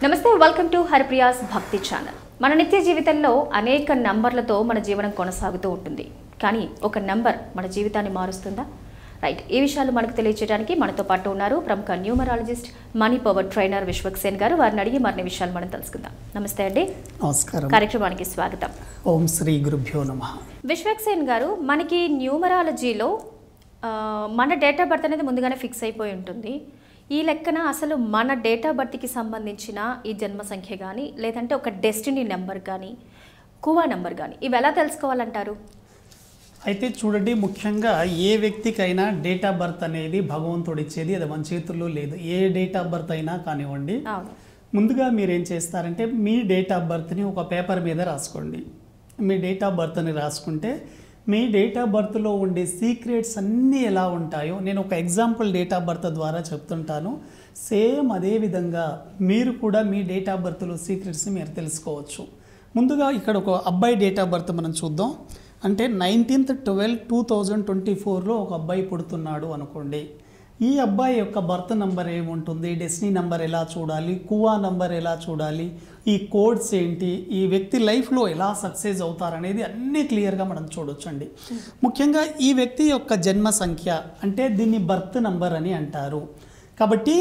నమస్తే welcome to Haripriya's భక్తి channel. మన నిత్య జీవితంలో అనేక నంబర్లతో మన జీవనం కొనసాగుతూ ఉంటుంది. కానీ ఒక నంబర్ మన జీవితాన్ని మారుస్తుందా? రైట్, ఈ విషయాలు మనకు తెలియజేయడానికి మనతో పాటు ఉన్నారు ప్రముఖ numerologist, money power trainer Vishwaksen గారు. వారిని అడిగి మరిన్ని విషయాలు మనం తెలుసుకుందాం. నమస్తే అండి. నమస్కారం. కార్యక్రమానికి స్వాగతం. ఓం శ్రీ గురుభ్యో నమః. విశ్వక్సేన్ గారు, మనకి న్యూమరాలజీలో మన డేట్ ఆఫ్ బర్త్ అనేది ముందుగానే ఫిక్స్ అయిపోయి ఉంటుంది. ఈ లెక్కన అసలు మన డేట్ ఆఫ్ బర్త్కి సంబంధించిన ఈ జన్మ సంఖ్య కానీ, లేదంటే ఒక డెస్టినీ నెంబర్ కానీ, కువా నెంబర్ కానీ, ఇవి ఎలా తెలుసుకోవాలంటారు? అయితే చూడండి, ముఖ్యంగా ఏ వ్యక్తికైనా డేట్ ఆఫ్ బర్త్ అనేది భగవంతుడు ఇచ్చేది, అది మన చేతుల్లో లేదు. ఏ డేట్ ఆఫ్ బర్త్ అయినా కానివ్వండి, ముందుగా మీరు ఏం చేస్తారంటే మీ డేట్ ఆఫ్ బర్త్ని ఒక పేపర్ మీద రాసుకోండి. మీ డేట్ ఆఫ్ బర్త్ని రాసుకుంటే మీ డేట్ ఆఫ్ బర్త్లో ఉండే సీక్రెట్స్ అన్నీ ఎలా ఉంటాయో నేను ఒక ఎగ్జాంపుల్ డేట్ ఆఫ్ బర్త్ ద్వారా చెప్తుంటాను. సేమ్ అదే విధంగా మీరు కూడా మీ డేట్ ఆఫ్ బర్త్లో సీక్రెట్స్ని మీరు తెలుసుకోవచ్చు. ముందుగా ఇక్కడ ఒక అబ్బాయి డేట్ ఆఫ్ బర్త్ మనం చూద్దాం. అంటే 19/12/2024లో ఒక అబ్బాయి పుడుతున్నాడు అనుకోండి. ఈ అబ్బాయి యొక్క బర్త్ నంబర్ ఏముంటుంది, డెస్టినీ నంబర్ ఎలా చూడాలి, కువా నంబర్ ఎలా చూడాలి, ఈ కోడ్స్ ఏంటి, ఈ వ్యక్తి లైఫ్లో ఎలా సక్సెస్ అవుతారనేది అన్నీ క్లియర్గా మనం చూడొచ్చండి. ముఖ్యంగా ఈ వ్యక్తి యొక్క జన్మ సంఖ్య అంటే దీన్ని బర్త్ నంబర్ అని అంటారు. కాబట్టి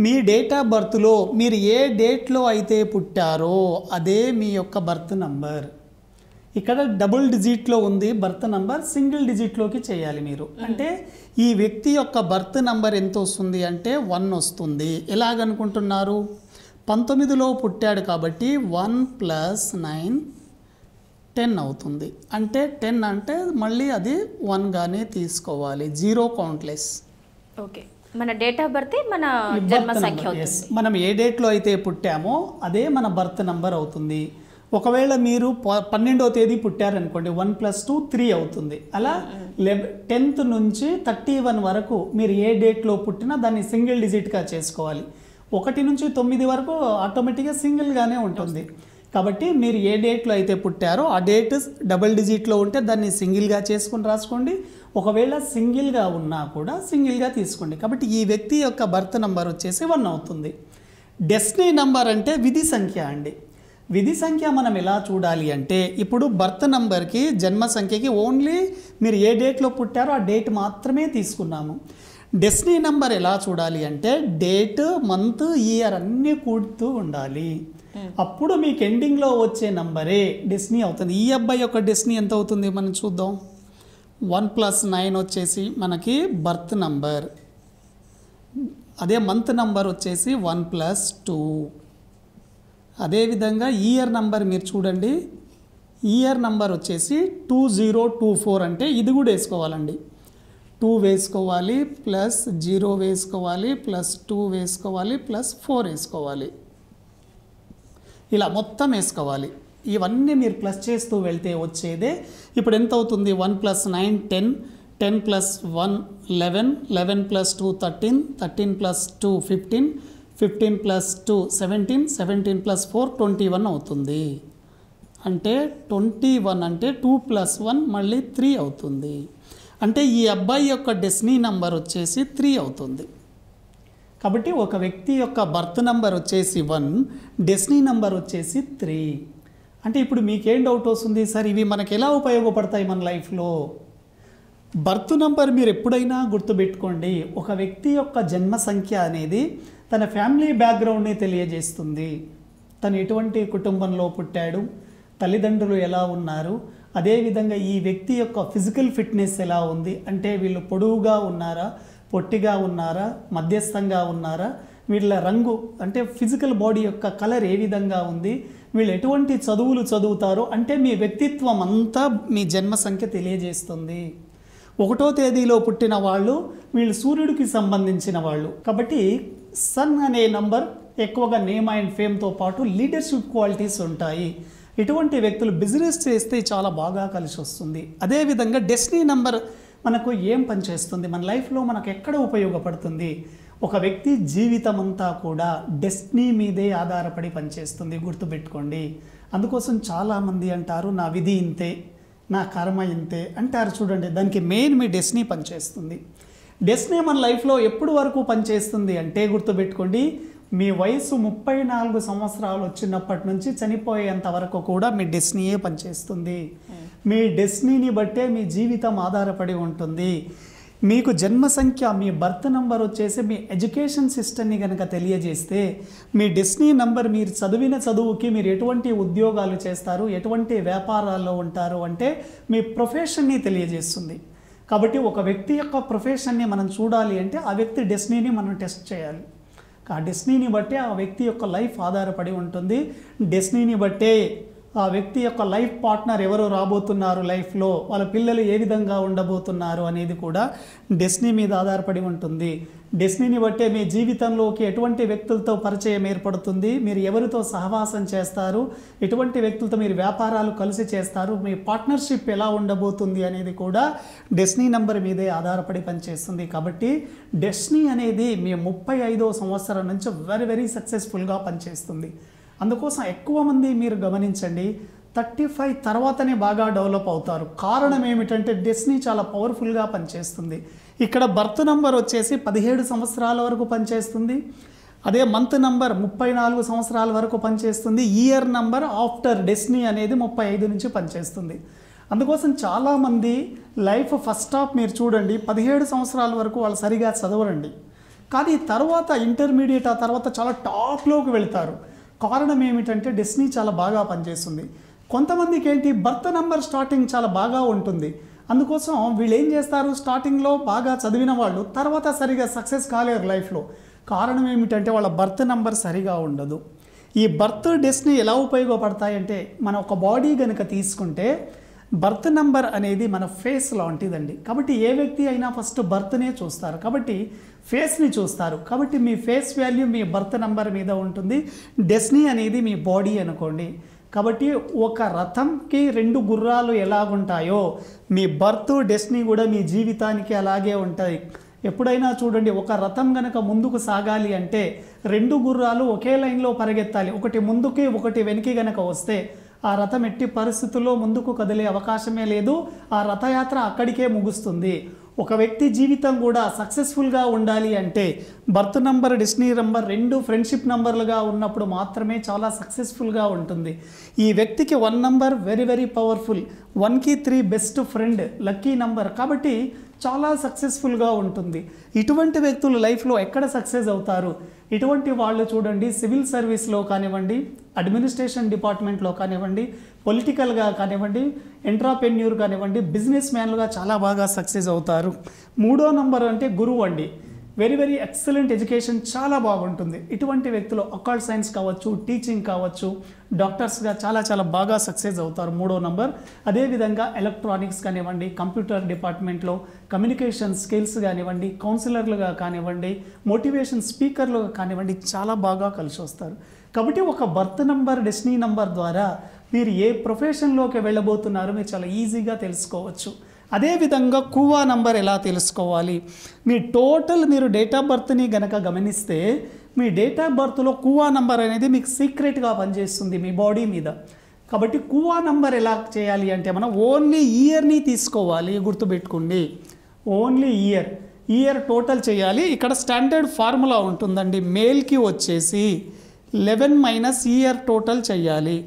మీ డేట్ ఆఫ్ బర్త్లో మీరు ఏ డేట్లో అయితే పుట్టారో అదే మీ యొక్క బర్త్ నంబర్. ఇక్కడ డబుల్ డిజిట్లో ఉంది బర్త్ నంబర్, సింగిల్ డిజిట్లోకి చేయాలి మీరు. అంటే ఈ వ్యక్తి యొక్క బర్త్ నంబర్ ఎంత వస్తుంది అంటే 1 వస్తుంది. ఎలాగనుకుంటున్నారు? 19లో పుట్టాడు కాబట్టి 1 + 9 10 అవుతుంది. అంటే 10 అంటే మళ్ళీ అది 1గానే తీసుకోవాలి, 0 కౌంట్లెస్. ఓకే, మన డేట్ ఆఫ్ బర్త్ మన జన్మ సంఖ్య అవుతుంది. మనం ఏ డేట్లో అయితే పుట్టామో అదే మన బర్త్ నంబర్ అవుతుంది. ఒకవేళ మీరు 12వ తేదీ పుట్టారనుకోండి, 1 + 2 3 అవుతుంది. అలా 10th నుంచి 31 వరకు మీరు ఏ డేట్లో పుట్టినా దాన్ని సింగిల్ డిజిట్గా చేసుకోవాలి. 1 నుంచి 9 వరకు ఆటోమేటిక్గా సింగిల్గానే ఉంటుంది. కాబట్టి మీరు ఏ డేట్లో అయితే పుట్టారో ఆ డేట్ డబుల్ డిజిట్లో ఉంటే దాన్ని సింగిల్గా చేసుకుని రాసుకోండి. ఒకవేళ సింగిల్గా ఉన్నా కూడా సింగిల్గా తీసుకోండి. కాబట్టి ఈ వ్యక్తి యొక్క బర్త్ నంబర్ వచ్చేసి 1 అవుతుంది. డెస్టినీ నంబర్ అంటే విధి సంఖ్య అండి. విధి సంఖ్య మనం ఎలా చూడాలి అంటే, ఇప్పుడు బర్త్ నంబర్కి జన్మ సంఖ్యకి ఓన్లీ మీరు ఏ డేట్లో పుట్టారో ఆ డేట్ మాత్రమే తీసుకున్నాము. డెస్టినీ నంబర్ ఎలా చూడాలి అంటే డేట్, మంత్, ఇయర్ అన్నీ కూడుతూ ఉండాలి. అప్పుడు మీకు ఎండింగ్లో వచ్చే నంబరే డెస్టినీ అవుతుంది. ఈ అబ్బాయి యొక్క డెస్టినీ ఎంత అవుతుంది మనం చూద్దాం. 1 + 9 వచ్చేసి మనకి బర్త్ నంబర్. అదే మంత్ నంబర్ వచ్చేసి 1 + 2. అదేవిధంగా ఇయర్ నంబర్ మీరు చూడండి. ఇయర్ నంబర్ వచ్చేసి 2024 అంటే ఇది కూడా వేసుకోవాలండి. 2 వేసుకోవాలి, +0 వేసుకోవాలి, +2 వేసుకోవాలి, +4 వేసుకోవాలి. ఇలా మొత్తం వేసుకోవాలి. ఇవన్నీ మీరు ప్లస్ చేస్తూ వెళ్తే వచ్చేదే ఇప్పుడు ఎంత అవుతుంది? 1 + 9 10, 10 + 1 11, 11 + 2 13, 13 + 2 15, 15 + 2 17, 17 + 4 21 అవుతుంది. అంటే 21 అంటే 2 + 1 మళ్ళీ 3 అవుతుంది. అంటే ఈ అబ్బాయి యొక్క డెస్టినీ నంబర్ వచ్చేసి 3 అవుతుంది. కాబట్టి ఒక వ్యక్తి యొక్క బర్త్ నంబర్ వచ్చేసి 1, డెస్టినీ నంబర్ వచ్చేసి 3. అంటే ఇప్పుడు మీకేం డౌట్ వస్తుంది, సార్ ఇవి మనకు ఎలా ఉపయోగపడతాయి మన లైఫ్లో? బర్త్ నంబర్ మీరు ఎప్పుడైనా గుర్తుపెట్టుకోండి, ఒక వ్యక్తి యొక్క జన్మ సంఖ్య అనేది తన ఫ్యామిలీ బ్యాక్గ్రౌండ్ని తెలియజేస్తుంది. తను ఎటువంటి కుటుంబంలో పుట్టాడు, తల్లిదండ్రులు ఎలా ఉన్నారు, అదేవిధంగా ఈ వ్యక్తి యొక్క ఫిజికల్ ఫిట్నెస్ ఎలా ఉంది, అంటే వీళ్ళు పొడవుగా ఉన్నారా, పొట్టిగా ఉన్నారా, మధ్యస్థంగా ఉన్నారా, వీళ్ళ రంగు అంటే ఫిజికల్ బాడీ యొక్క కలర్ ఏ విధంగా ఉంది, వీళ్ళు ఎటువంటి చదువులు చదువుతారో, అంటే మీ వ్యక్తిత్వం అంతా మీ జన్మ సంఖ్య తెలియజేస్తుంది. 1వ తేదీలో పుట్టిన వాళ్ళు వీళ్ళు సూర్యుడికి సంబంధించిన వాళ్ళు. కాబట్టి సన్ అనే నంబర్ ఎక్కువగా నేమ్ అండ్ ఫేమ్తో పాటు లీడర్షిప్ క్వాలిటీస్ ఉంటాయి. ఇటువంటి వ్యక్తులు బిజినెస్ చేస్తే చాలా బాగా కలిసి వస్తుంది. అదేవిధంగా డెస్టినీ నంబర్ మనకు ఏం పనిచేస్తుంది, మన లైఫ్లో మనకు ఎక్కడ ఉపయోగపడుతుంది? ఒక వ్యక్తి జీవితం అంతా కూడా డెస్టినీ మీదే ఆధారపడి పనిచేస్తుంది, గుర్తుపెట్టుకోండి. అందుకోసం చాలామంది అంటారు నా విధి ఇంతే, నా కర్మ ఇంతే అంటారు. చూడండి, దానికి మెయిన్ మీ డెస్టినీ పనిచేస్తుంది. డెస్టినీ మన లైఫ్లో ఎప్పుడు వరకు పనిచేస్తుంది అంటే గుర్తుపెట్టుకోండి, మీ వయసు 34 సంవత్సరాలు వచ్చినప్పటి నుంచి చనిపోయేంత వరకు కూడా మీ డెస్టినీయే పనిచేస్తుంది. మీ డెస్టినీని బట్టే మీ జీవితం ఆధారపడి ఉంటుంది. మీకు జన్మ సంఖ్య, మీ బర్త్ నంబర్ వచ్చేసి మీ ఎడ్యుకేషన్ సిస్టమ్ని కనుక తెలియజేస్తే, మీ డెస్టినీ నంబర్ మీరు చదివిన చదువుకి మీరు ఎటువంటి ఉద్యోగాలు చేస్తారు, ఎటువంటి వ్యాపారాల్లో ఉంటారు అంటే మీ ప్రొఫెషన్ని తెలియజేస్తుంది. కాబట్టి ఒక వ్యక్తి యొక్క ప్రొఫెషన్ని మనం చూడాలి అంటే ఆ వ్యక్తి డెస్టినీని మనం టెస్ట్ చేయాలి. ఆ డెస్టినీని బట్టే ఆ వ్యక్తి యొక్క లైఫ్ ఆధారపడి ఉంటుంది. డెస్టినీని బట్టే ఆ వ్యక్తి యొక్క లైఫ్ పార్ట్నర్ ఎవరు రాబోతున్నారు, లైఫ్లో వాళ్ళ పిల్లలు ఏ విధంగా ఉండబోతున్నారు అనేది కూడా డెస్టినీ మీద ఆధారపడి ఉంటుంది. డెస్టినీని బట్టే మీ జీవితంలోకి ఎటువంటి వ్యక్తులతో పరిచయం ఏర్పడుతుంది, మీరు ఎవరితో సహవాసం చేస్తారు, ఎటువంటి వ్యక్తులతో మీరు వ్యాపారాలు కలిసి చేస్తారు, మీ పార్ట్నర్షిప్ ఎలా ఉండబోతుంది అనేది కూడా డెస్టినీ నెంబర్ మీదే ఆధారపడి పనిచేస్తుంది. కాబట్టి డెస్టినీ అనేది మీ 35వ సంవత్సరం నుంచి వెరీ సక్సెస్ఫుల్గా పనిచేస్తుంది. అందుకోసం ఎక్కువ మంది మీరు గమనించండి 35 తర్వాతనే బాగా డెవలప్ అవుతారు. కారణం ఏమిటంటే డెస్టినీ చాలా పవర్ఫుల్గా పనిచేస్తుంది. ఇక్కడ బర్త్ నంబర్ వచ్చేసి 17 సంవత్సరాల వరకు పనిచేస్తుంది. అదే మంత్ నంబర్ 34 సంవత్సరాల వరకు పనిచేస్తుంది. ఇయర్ నంబర్ ఆఫ్టర్ డెస్టినీ అనేది 35 నుంచి పనిచేస్తుంది. అందుకోసం చాలామంది లైఫ్ ఫస్ట్ హాఫ్ మీరు చూడండి 17 సంవత్సరాల వరకు వాళ్ళు సరిగా చదవరండి. కానీ తర్వాత ఇంటర్మీడియట్ ఆ తర్వాత చాలా టాప్లోకి వెళ్తారు. కారణం ఏమిటంటే డెస్టినీ చాలా బాగా పనిచేస్తుంది. కొంతమందికి ఏంటి బర్త్ నెంబర్ స్టార్టింగ్ చాలా బాగా ఉంటుంది. అందుకోసం వీళ్ళు ఏం చేస్తారు, స్టార్టింగ్లో బాగా చదివిన వాళ్ళు తర్వాత సరిగా సక్సెస్ కాలేరు లైఫ్లో. కారణం ఏమిటంటే వాళ్ళ బర్త్ నెంబర్ సరిగా ఉండదు. ఈ బర్త్ డెస్టినీ ఎలా ఉపయోగపడతాయంటే, మన ఒక బాడీ కనుక తీసుకుంటే బర్త్ నెంబర్ అనేది మన ఫేస్ లాంటిదండి. కాబట్టి ఏ వ్యక్తి అయినా ఫస్ట్ బర్త్నే చూస్తారు, కాబట్టి ఫేస్ని చూస్తారు. కాబట్టి మీ ఫేస్ వాల్యూ మీ బర్త్ నెంబర్ మీద ఉంటుంది. డెస్టినీ అనేది మీ బాడీ అనుకోండి. కాబట్టి ఒక రథంకి 2 గుర్రాలు ఎలాగుంటాయో మీ బర్త్ డెస్టినీ కూడా మీ జీవితానికి అలాగే ఉంటాయి. ఎప్పుడైనా చూడండి, ఒక రథం కనుక ముందుకు సాగాలి అంటే 2 గుర్రాలు ఒకే లైన్లో పరిగెత్తాలి. ఒకటి ముందుకి ఒకటి వెనక్కి కనుక వస్తే ఆ రథం ఎట్టి పరిస్థితుల్లో ముందుకు కదిలే అవకాశమే లేదు. ఆ రథయాత్ర అక్కడికే ముగుస్తుంది. ఒక వ్యక్తి జీవితం కూడా సక్సెస్ఫుల్గా ఉండాలి అంటే birth number, destiny number 2 friendship నంబర్లుగా ఉన్నప్పుడు మాత్రమే చాలా సక్సెస్ఫుల్గా ఉంటుంది. ఈ వ్యక్తికి 1 నంబర్ వెరీ పవర్ఫుల్, 1కి 3 బెస్ట్ ఫ్రెండ్, లక్కీ నంబర్. కాబట్టి చాలా సక్సెస్ఫుల్గా ఉంటుంది. ఇటువంటి వ్యక్తులు లైఫ్లో ఎక్కడ సక్సెస్ అవుతారు? ఇటువంటి వాళ్ళు చూడండి సివిల్ సర్వీస్లో కానివ్వండి, అడ్మినిస్ట్రేషన్ డిపార్ట్మెంట్లో కానివ్వండి, పొలిటికల్గా కానివ్వండి, ఎంట్రప్రెన్యూర్ కానివ్వండి, బిజినెస్ మ్యాన్లుగా చాలా బాగా సక్సెస్ అవుతారు. 3వ నంబర్ అంటే గురువు అండి. వెరీ ఎక్సలెంట్ ఎడ్యుకేషన్ చాలా బాగుంటుంది. ఇటువంటి వ్యక్తులు అకల్ట్ సైన్స్ కావచ్చు, టీచింగ్ కావచ్చు, డాక్టర్స్గా చాలా బాగా సక్సెస్ అవుతారు 3వ నంబర్. అదేవిధంగా ఎలక్ట్రానిక్స్ కానివ్వండి, కంప్యూటర్ డిపార్ట్మెంట్లో కమ్యూనికేషన్ స్కిల్స్ కానివ్వండి, కౌన్సిలర్లుగా కానివ్వండి, మోటివేషన్ స్పీకర్లుగా కానివ్వండి చాలా బాగా కలిసి వస్తారు. కాబట్టి ఒక బర్త్ నంబర్, డెస్టినీ నంబర్ ద్వారా మీరు ఏ ప్రొఫెషన్లోకి వెళ్ళబోతున్నారో మీరు చాలా ఈజీగా తెలుసుకోవచ్చు. అదేవిధంగా కువా నంబర్ ఎలా తెలుసుకోవాలి? మీ టోటల్ మీరు డేట్ ఆఫ్ బర్త్ని గనక గమనిస్తే మీ డేట్ ఆఫ్ బర్త్లో కువా నంబర్ అనేది మీకు సీక్రెట్గా పనిచేస్తుంది మీ బాడీ మీద. కాబట్టి కువా నంబర్ ఎలా చేయాలి అంటే మనం ఓన్లీ ఇయర్ని తీసుకోవాలి, గుర్తుపెట్టుకోండి. ఓన్లీ ఇయర్ టోటల్ చేయాలి. ఇక్కడ స్టాండర్డ్ ఫార్ములా ఉంటుందండి. మేల్కి వచ్చేసి 11 - ఇయర్ టోటల్ చేయాలి.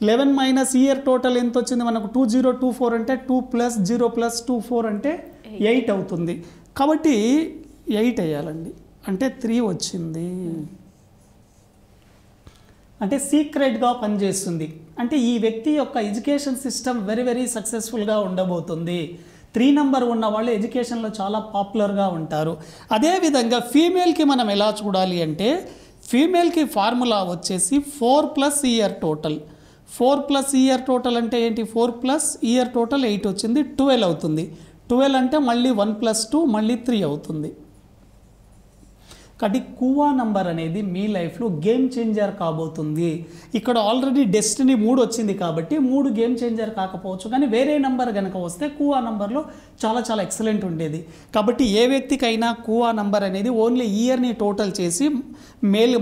11 - ఇయర్ టోటల్ ఎంత వచ్చింది మనకు? 2024 అంటే 2 + 0 + 24 అంటే 8 అవుతుంది. కాబట్టి 8 వేయాలండి. అంటే 3 వచ్చింది. అంటే సీక్రెట్గా పనిచేస్తుంది. అంటే ఈ వ్యక్తి యొక్క ఎడ్యుకేషన్ సిస్టమ్ వెరీ సక్సెస్ఫుల్గా ఉండబోతుంది. 3 నంబర్ ఉన్న వాళ్ళు ఎడ్యుకేషన్లో చాలా పాపులర్గా ఉంటారు. అదేవిధంగా ఫీమేల్కి మనం ఎలా చూడాలి అంటే ఫీమేల్కి ఫార్ములా వచ్చేసి 4 + ఇయర్ టోటల్. 4 + ఇయర్ టోటల్ అంటే ఏంటి? 4 + ఇయర్ టోటల్ 8 వచ్చింది, 12 అవుతుంది. 12 అంటే మళ్ళీ 1 + 2 మళ్ళీ 3 అవుతుంది. కాబట్టి కువా నంబర్ అనేది మీ లైఫ్లో గేమ్ చేంజర్ కాబోతుంది. ఇక్కడ ఆల్రెడీ డెస్టినీ 3 వచ్చింది కాబట్టి 3 గేమ్ చేంజర్ కాకపోవచ్చు, కానీ వేరే నెంబర్ కనుక వస్తే కువా నంబర్లో చాలా ఎక్సలెంట్ ఉండేది. కాబట్టి ఏ వ్యక్తికైనా కువా నంబర్ అనేది ఓన్లీ ఇయర్ని టోటల్ చేసి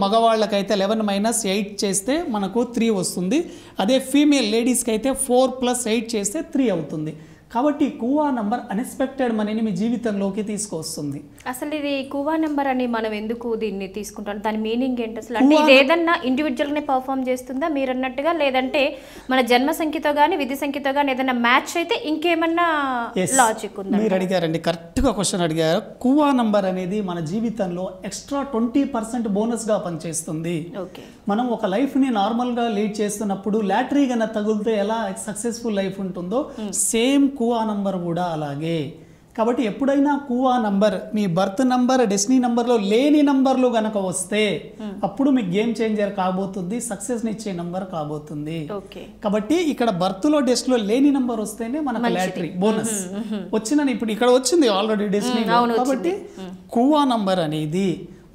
మగవాళ్ళకైతే 11 - 8 చేస్తే మనకు 3 వస్తుంది. అదే ఫీమేల్ లేడీస్కి అయితే 4 + 8 చేస్తే 3 అవుతుంది. కాబట్టి కువా నంబర్ అన్ఎక్స్పెక్టెడ్ మనీని మీ జీవితంలోకి తీసుకొస్తుంది. అసలు ఇది కువా నెంబర్ అని మనం ఎందుకు దీన్ని తీసుకుంటాం, దాని మీనింగ్ ఏంటి అసలు? అంటే ఇది ఏదన్నా ఇండివిజువల్గానే పర్ఫామ్ చేస్తుందా మీరు అన్నట్టుగా, లేదంటే మన జన్మ సంఖ్యతో కానీ విధి సంఖ్యతో కానీ ఏదైనా మ్యాచ్ అయితే ఇంకేమన్నా లాజిక్ ఉందా? మీరు అడిగారండి, కరెక్ట్గా క్వశ్చన్ అడిగారు. కువా నంబర్ అనేది మన జీవితంలో ఎక్స్ట్రా 20% బోనస్గా పనిచేస్తుంది. ఓకే, మనం ఒక లైఫ్ని నార్మల్గా లీడ్ చేస్తున్నప్పుడు లాటరీ కన్నా తగిలితే ఎలా సక్సెస్ఫుల్ లైఫ్ ఉంటుందో సేమ్ కువా నంబర్ కూడా అలాగే. కాబట్టి ఎప్పుడైనా కువా నంబర్ మీ బర్త్ నంబర్ డెస్టినీ నంబర్లో లేని నంబర్లు గనక వస్తే అప్పుడు మీకు గేమ్ చేంజర్ కాబోతుంది, సక్సెస్ని ఇచ్చే నంబర్ కాబోతుంది. కాబట్టి ఇక్కడ బర్త్లో డెస్ట్లో లేని నంబర్ వస్తేనే మనకు లాటరీ బోనస్ వచ్చిందని ఇప్పుడు ఇక్కడ వచ్చింది ఆల్రెడీ డెస్టినీ. కాబట్టి కువా నంబర్ అనేది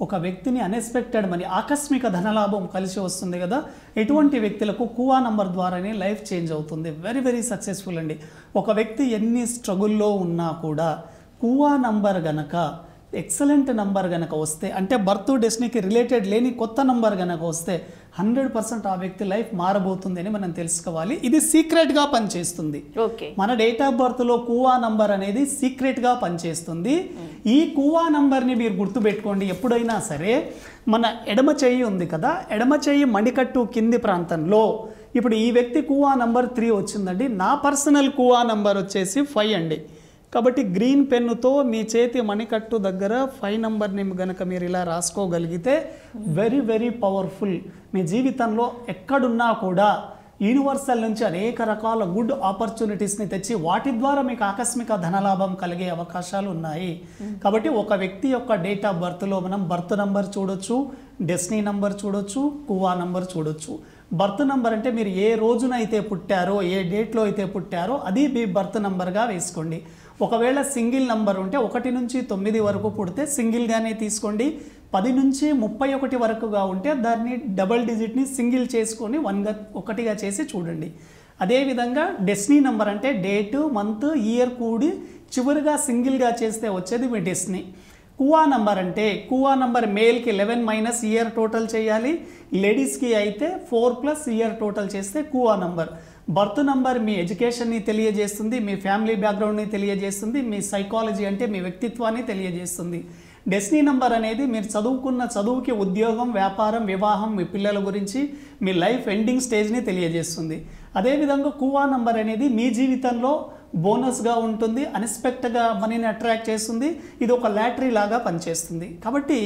ఒక వ్యక్తిని అన్ఎక్స్పెక్టెడ్ మనీ ఆకస్మిక ధనలాభం కలిసి వస్తుంది కదా, ఎటువంటి వ్యక్తులకు కువా నంబర్ ద్వారానే లైఫ్ చేంజ్ అవుతుంది. వెరీ వెరీ సక్సెస్ఫుల్ అండి. ఒక వ్యక్తి ఎన్ని స్ట్రగుల్లో ఉన్నా కూడా కువా నంబర్ గనక ఎక్సలెంట్ నంబర్ గనక వస్తే, అంటే బర్త్ డెస్టినీకి రిలేటెడ్ లేని కొత్త నంబర్ గనక వస్తే 100% ఆ వ్యక్తి లైఫ్ మారబోతుంది అని మనం తెలుసుకోవాలి. ఇది సీక్రెట్గా పనిచేస్తుంది. మన డేట్ ఆఫ్ బర్త్లో కువా నంబర్ అనేది సీక్రెట్గా పనిచేస్తుంది. ఈ కువా నంబర్ని మీరు గుర్తుపెట్టుకోండి. ఎప్పుడైనా సరే మన ఎడమ చెయ్యి ఉంది కదా, ఎడమ చెయ్యి మణికట్టు కింది ప్రాంతంలో ఇప్పుడు ఈ వ్యక్తి కువా నంబర్ 3 వచ్చిందండి. నా పర్సనల్ కువా నంబర్ వచ్చేసి 5 అండి. కాబట్టి గ్రీన్ పెన్నుతో మీ చేతి మణికట్టు దగ్గర 5 నంబర్ని గనక మీరు ఇలా రాసుకోగలిగితే వెరీ వెరీ పవర్ఫుల్. మీ జీవితంలో ఎక్కడున్నా కూడా యూనివర్సల్ నుంచి అనేక రకాల గుడ్ ఆపర్చునిటీస్ని తెచ్చి వాటి ద్వారా మీకు ఆకస్మిక ధనలాభం కలిగే అవకాశాలు ఉన్నాయి. కాబట్టి ఒక వ్యక్తి యొక్క డేట్ ఆఫ్ బర్త్లో మనం బర్త్ నంబర్ చూడొచ్చు, డెస్టినీ నంబర్ చూడొచ్చు, కువా నంబర్ చూడొచ్చు. బర్త్ నంబర్ అంటే మీరు ఏ రోజున అయితే పుట్టారో, ఏ డేట్లో అయితే పుట్టారో అది మీ బర్త్ నంబర్గా వేసుకోండి. ఒకవేళ సింగిల్ నంబర్ ఉంటే 1 నుంచి 9 వరకు పుడితే సింగిల్గానే తీసుకోండి. 10 నుంచి 31 వరకుగా ఉంటే దాన్ని డబల్ డిజిట్ని సింగిల్ చేసుకొని 1గా చేసి చూడండి. అదేవిధంగా డెస్టినీ నంబర్ అంటే డేటు, మంత్, ఇయర్ కూడి చివరిగా సింగిల్గా చేస్తే వచ్చేది మీ డెస్టినీ. కువా నంబర్ అంటే కువా నంబర్ మేల్కి 11 - ఇయర్ టోటల్ చేయాలి, లేడీస్కి అయితే 4 + ఇయర్ టోటల్ చేస్తే కువా నంబర్. బర్త్ నంబర్ మీ ఎడ్యుకేషన్ని తెలియజేస్తుంది, మీ ఫ్యామిలీ బ్యాక్గ్రౌండ్ని తెలియజేస్తుంది, మీ సైకాలజీ అంటే మీ వ్యక్తిత్వాన్ని తెలియజేస్తుంది. డెస్టినీ నంబర్ అనేది మీరు చదువుకున్న చదువుకి ఉద్యోగం, వ్యాపారం, వివాహం, మీ పిల్లల గురించి, మీ లైఫ్ ఎండింగ్ స్టేజ్ని తెలియజేస్తుంది. అదేవిధంగా కువా నంబర్ అనేది మీ జీవితంలో బోనస్గా ఉంటుంది, అన్ఎక్స్పెక్టెడ్గా మనీని అట్రాక్ట్ చేస్తుంది. ఇది ఒక లాటరీ లాగా పనిచేస్తుంది. కాబట్టి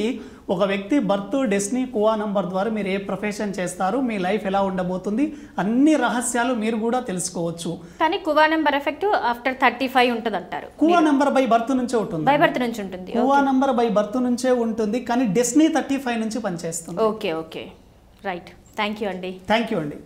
ఒక వ్యక్తి బర్త్, డెస్టినీ, కువా నంబర్ ద్వారా మీరు ఏ ప్రొఫెషన్ చేస్తారు, మీ లైఫ్ ఎలా ఉండబోతుంది, అన్ని రహస్యాలు మీరు కూడా తెలుసుకోవచ్చు. కానీ కువా నంబర్ ఎఫెక్ట్ ఆఫ్టర్ 35 ఉంటుంది అంటారు. కువా నంబర్ బై బర్త్ నుంచే ఉంటుంది. బై బర్త్ నుంచి ఉంటుంది. కువా నంబర్ బై బర్త్ నుంచే ఉంటుంది, కానీ డెస్టినీ 35 నుంచి పనిచేస్తుంది. Okay, right. థ్యాంక్ యూ అండి. థ్యాంక్ యూ అండి.